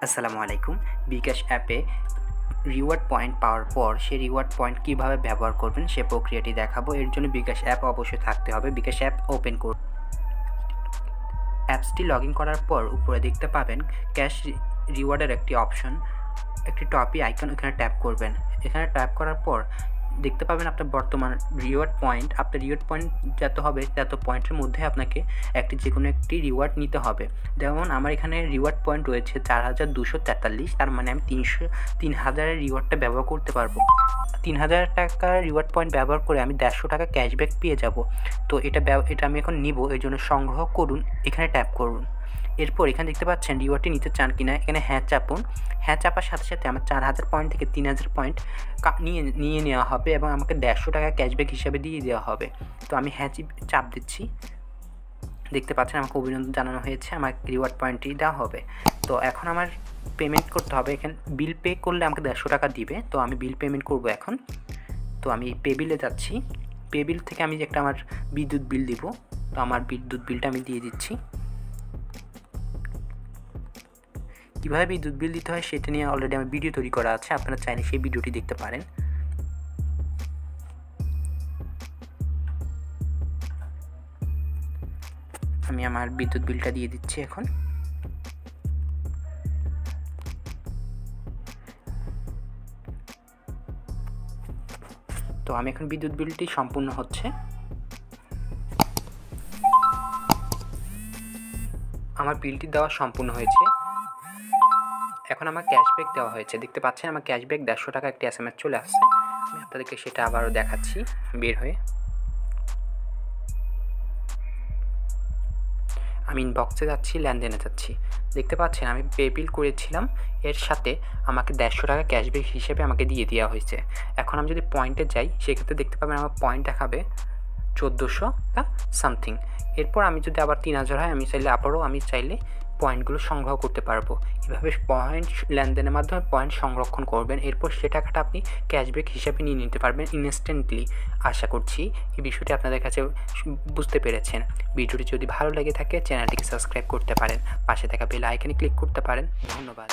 আসসালামু আলাইকুম। bKash অ্যাপে রিওয়ার্ড পয়েন্ট পাওয়ার পর সেই রিওয়ার্ড পয়েন্ট কীভাবে ব্যবহার করবেন সে প্রক্রিয়াটি দেখাবো। এর জন্য bKash অ্যাপ অবশ্যই থাকতে হবে। bKash অ্যাপ ওপেন করুন। অ্যাপসটি লগ ইন করার পর উপরে দেখতে পাবেন ক্যাশ রিওয়ার্ডের একটি অপশন, একটি টপি আইকন, এখানে ট্যাপ করবেন। এখানে ট্যাপ করার পর দেখতে পাবেন আপনার বর্তমান রিওয়ার্ড পয়েন্ট। আপনার রিওয়ার্ড পয়েন্ট যত হবে তত পয়েন্টের মধ্যে আপনাকে যে কোনো একটি রিওয়ার্ড নিতে হবে। যেমন আমার এখানে রিওয়ার্ড পয়েন্ট রয়েছে 4243, তার মানে আমি 3000-এর রিওয়ার্ডটা ব্যবহার করতে পারবো। 3000 টাকার রিওয়ার্ড পয়েন্ট ব্যবহার করে আমি 150 টাকা ক্যাশব্যাক পেয়ে যাব। তো এটা আমি এখন নিব, এর জন্য সংগ্রহ করুন, এখানে ট্যাপ করুন। এরপর এখানে দেখতে পাচ্ছেন রিওয়ার্ডটি নিতে চান কিনা, এখানে হ্যাঁ চাপুন। হ্যাঁ চাপার সাথে সাথে আমার 4000 পয়েন্ট থেকে 3000 পয়েন্ট নিয়ে নেওয়া হবে এবং আমাকে 150 টাকা ক্যাশব্যাক হিসাবে দিয়ে দেওয়া হবে। তো আমি হ্যাঁ চাপ দিচ্ছি। দেখতে পাচ্ছেন আমাকে অভিনন্দন জানানো হয়েছে, আমার রিওয়ার্ড পয়েন্টটি দেওয়া হবে। তো এখন আমার পেমেন্ট করতে হবে। এখানে বিল পে করলে আমাকে 150 টাকা দিবে। তো আমি বিল পেমেন্ট করব এখন। তো আমি পে বিলে যাচ্ছি। পে বিল থেকে আমি একটা আমার বিদ্যুৎ বিল দিব। তো আমার বিদ্যুৎ বিলটা আমি দিয়ে দিচ্ছি। কীভাবে বিদ্যুৎ বিল দিতে হয় সেটা নিয়ে অলরেডি আমার ভিডিও তৈরি করা আছে, আপনারা চাইলে সেই ভিডিওটি দেখতে পারেন। আমি আমার বিদ্যুৎ বিলটা দিয়ে দিচ্ছি এখন। তো আমি এখন বিদ্যুৎ বিলটি সম্পূর্ণ হচ্ছে। আমার বিলটি দেওয়া সম্পূর্ণ হয়েছে। এখন আমার ক্যাশব্যাক দেওয়া হয়েছে। দেখতে পাচ্ছেন আমার ক্যাশব্যাক 150 টাকা একটি SMS চলে আসছে। আমি আপনাদেরকে সেটা আবারও দেখাচ্ছি বের হয়ে। আমি ইনবক্সে যাচ্ছি, লেনদেনে যাচ্ছি। দেখতে পাচ্ছেন আমি পে বিল করেছিলাম, এর সাথে আমাকে 150 টাকা ক্যাশব্যাক হিসেবে আমাকে দিয়ে দেওয়া হয়েছে। এখন আমি যদি পয়েন্টে যাই সেক্ষেত্রে দেখতে পাবেন আমার পয়েন্ট দেখাবে 1400 বা সামথিং। এরপর আমি যদি আবার 3000 হয় আমি চাইলে পয়েন্টগুলো সংগ্রহ করতে পারবো। এভাবে পয়েন্ট লেনদেনের মাধ্যমে পয়েন্ট সংরক্ষণ করবেন। এরপর সে টাকাটা আপনি ক্যাশব্যাক হিসাবে নিয়ে নিতে পারবেন ইনস্ট্যান্টলি। আশা করছি এই বিষয়টি আপনাদের কাছে বুঝতে পেরেছেন। ভিডিওটি যদি ভালো লেগে থাকে চ্যানেলটিকে সাবস্ক্রাইব করতে পারেন, পাশে থাকা বেল আইকনে ক্লিক করতে পারেন। ধন্যবাদ।